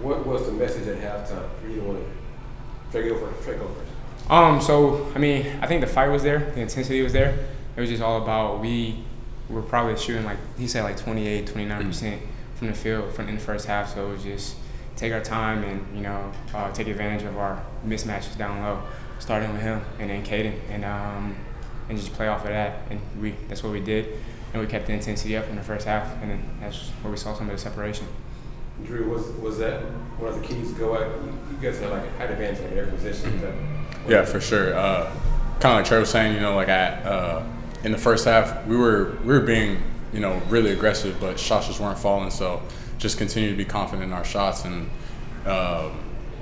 What was the message at halftime? For you to want to Trey go first. So I mean, I think the fight was there, the intensity was there. It was just all about we were probably shooting like he said like 28, 29% from the field in the first half. So it was just take our time and take advantage of our mismatches down low, starting with him and then Caden and just play off of that. And that's what we did, and we kept the intensity up in the first half, and then that's where we saw some of the separation. Drew, was that one of the keys to go at? You guys had like a height advantage in every position. Yeah, for sure. Kind of like Trey was saying, in the first half, we were being, really aggressive, but shots just weren't falling. So just continue to be confident in our shots and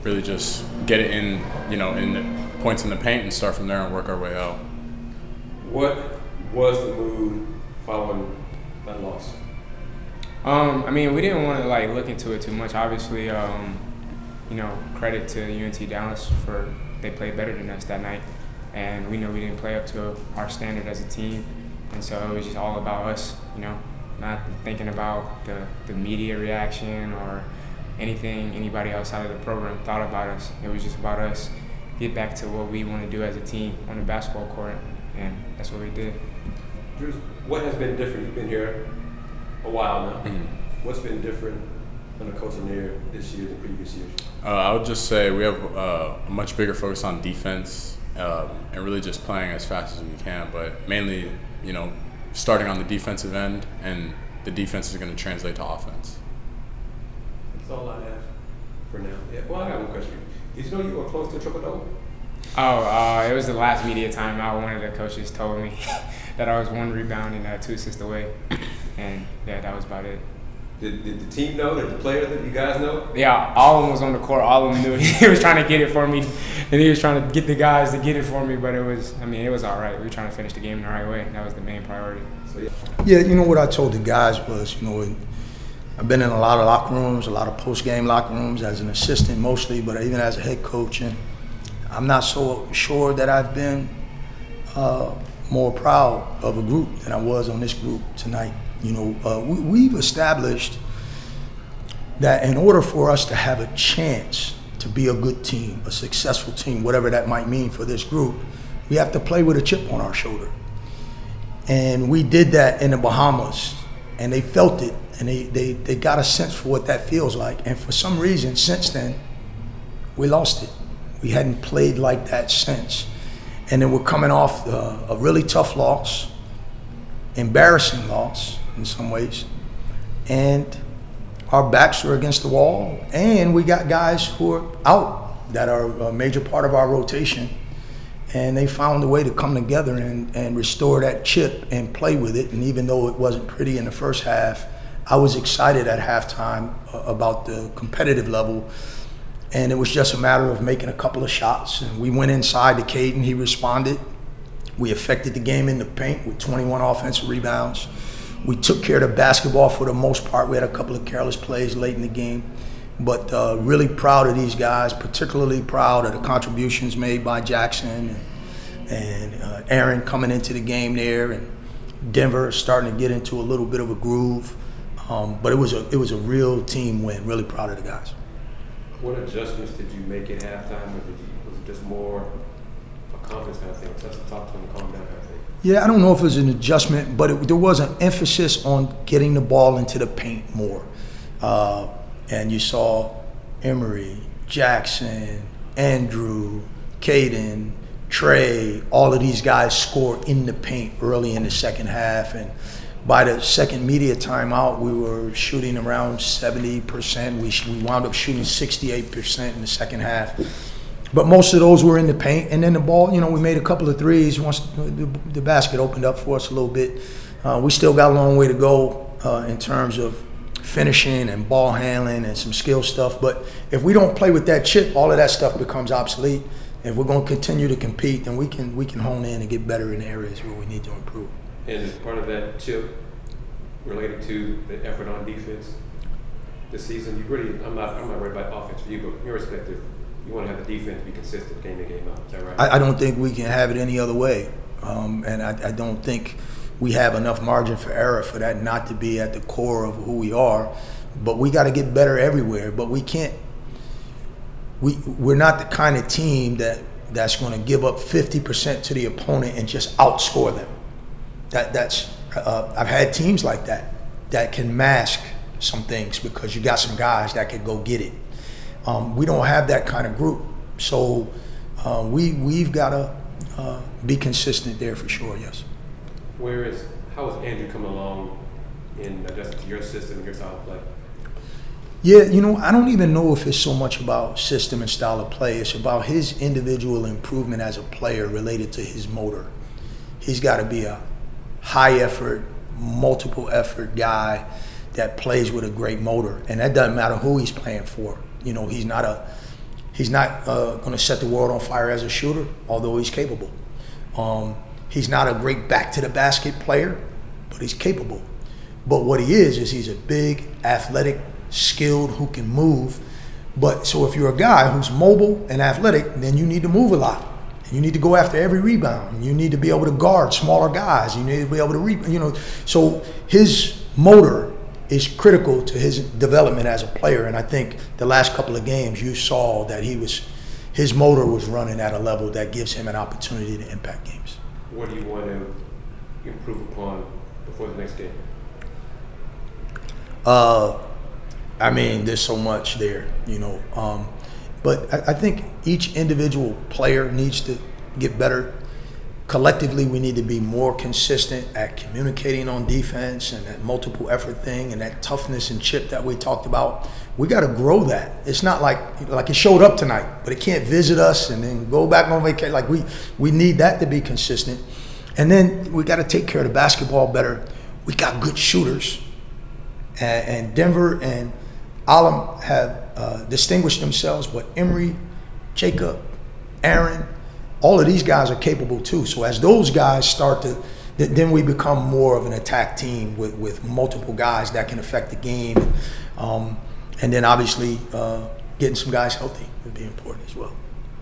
really just get it in the points in the paint and start from there and work our way out. What was the mood following that loss? We didn't want to look into it too much. Obviously, credit to UNT Dallas for they played better than us that night, and we know we didn't play up to our standard as a team, and so it was just all about us, not thinking about the media reaction or anything anybody outside of the program thought about us. It was just about us get back to what we want to do as a team on the basketball court, and that's what we did. Drew, what has been different? You've been here a while now. Mm-hmm. What's been different on the coaching year this year than previous years? I would just say we have a much bigger focus on defense and really just playing as fast as we can, but mainly, starting on the defensive end, and the defense is going to translate to offense. That's all I have for now. Yeah. Well, I got one question. Did you know you were close to a triple-double? It was the last media timeout. One of the coaches told me that I was 1 rebound and 2 assists away, and yeah, that was about it. Did the team know? Did the players, that you guys know? Yeah, all of them was on the court. All of them knew. He was trying to get it for me, and he was trying to get the guys to get it for me. But it was all right. We were trying to finish the game in the right way. That was the main priority. So yeah. Yeah, what I told the guys was, I've been in a lot of locker rooms, a lot of post-game locker rooms as an assistant mostly, but even as a head coach, and I'm not so sure that I've been more proud of a group than I was on this group tonight. We've established that in order for us to have a chance to be a good team, a successful team, whatever that might mean for this group, we have to play with a chip on our shoulder. And we did that in the Bahamas, and they felt it, and they got a sense for what that feels like. And for some reason, since then, we lost it. We hadn't played like that since. And then we're coming off a really tough loss, embarrassing loss in some ways, and our backs are against the wall, and we got guys who are out that are a major part of our rotation, and they found a way to come together and restore that chip and play with it. And even though it wasn't pretty in the first half, I was excited at halftime about the competitive level, and it was just a matter of making a couple of shots. And we went inside to Caden, he responded. We affected the game in the paint with 21 offensive rebounds. We took care of the basketball for the most part. We had a couple of careless plays late in the game, but really proud of these guys, particularly proud of the contributions made by Jackson and Aaron coming into the game there, and Denver starting to get into a little bit of a groove. But it was a real team win. Really proud of the guys. What adjustments did you make at halftime, or was it just more a confidence kind of thing, just to talk to them, calm down kind of thing? Yeah, I don't know if it was an adjustment, but there was an emphasis on getting the ball into the paint more. And you saw Emery, Jackson, Andrew, Caden, Trey, all of these guys score in the paint early in the second half. And by the second media timeout, we were shooting around 70%. We wound up shooting 68% in the second half. But most of those were in the paint. And then the ball, we made a couple of threes once the basket opened up for us a little bit. We still got a long way to go in terms of finishing and ball handling and some skill stuff. But if we don't play with that chip, all of that stuff becomes obsolete. If we're going to continue to compete, then we can hone in and get better in the areas where we need to improve. And is part of that chip related to the effort on defense this season? I'm not worried about offense for you, but from your perspective, you want to have the defense be consistent game in, game out. Is that right? I don't think we can have it any other way. And I don't think we have enough margin for error for that not to be at the core of who we are. But we got to get better everywhere. But we can't we're not the kind of team that's going to give up 50% to the opponent and just outscore them. That's I've had teams like that can mask some things because you got some guys that can go get it. We don't have that kind of group, so we've got to be consistent there for sure. Yes. How has Andrew come along in adjusting to your system and your style of play? Yeah, I don't even know if it's so much about system and style of play. It's about his individual improvement as a player related to his motor. He's got to be a high effort, multiple effort guy that plays with a great motor, and that doesn't matter who he's playing for. He's not going to set the world on fire as a shooter, although he's capable. He's not a great back to the basket player, but he's capable. But what he is he's a big, athletic, skilled, who can move. But so if you're a guy who's mobile and athletic, then you need to move a lot. You need to go after every rebound. You need to be able to guard smaller guys. You need to be able to So his motor is critical to his development as a player. And I think the last couple of games you saw that his motor was running at a level that gives him an opportunity to impact games. What do you want to improve upon before the next game? There's so much there, but I think each individual player needs to get better. Collectively, we need to be more consistent at communicating on defense and that multiple effort thing and that toughness and chip that we talked about. We got to grow that. It's not like it showed up tonight, but it can't visit us and then go back on vacation. Like we need that to be consistent. And then we got to take care of the basketball better. We got good shooters. And Denver and Alam have distinguished themselves, but Emory, Jacob, Aaron, all of these guys are capable too. So as those guys start to, then we become more of an attack team with multiple guys that can affect the game. And then obviously getting some guys healthy would be important as well.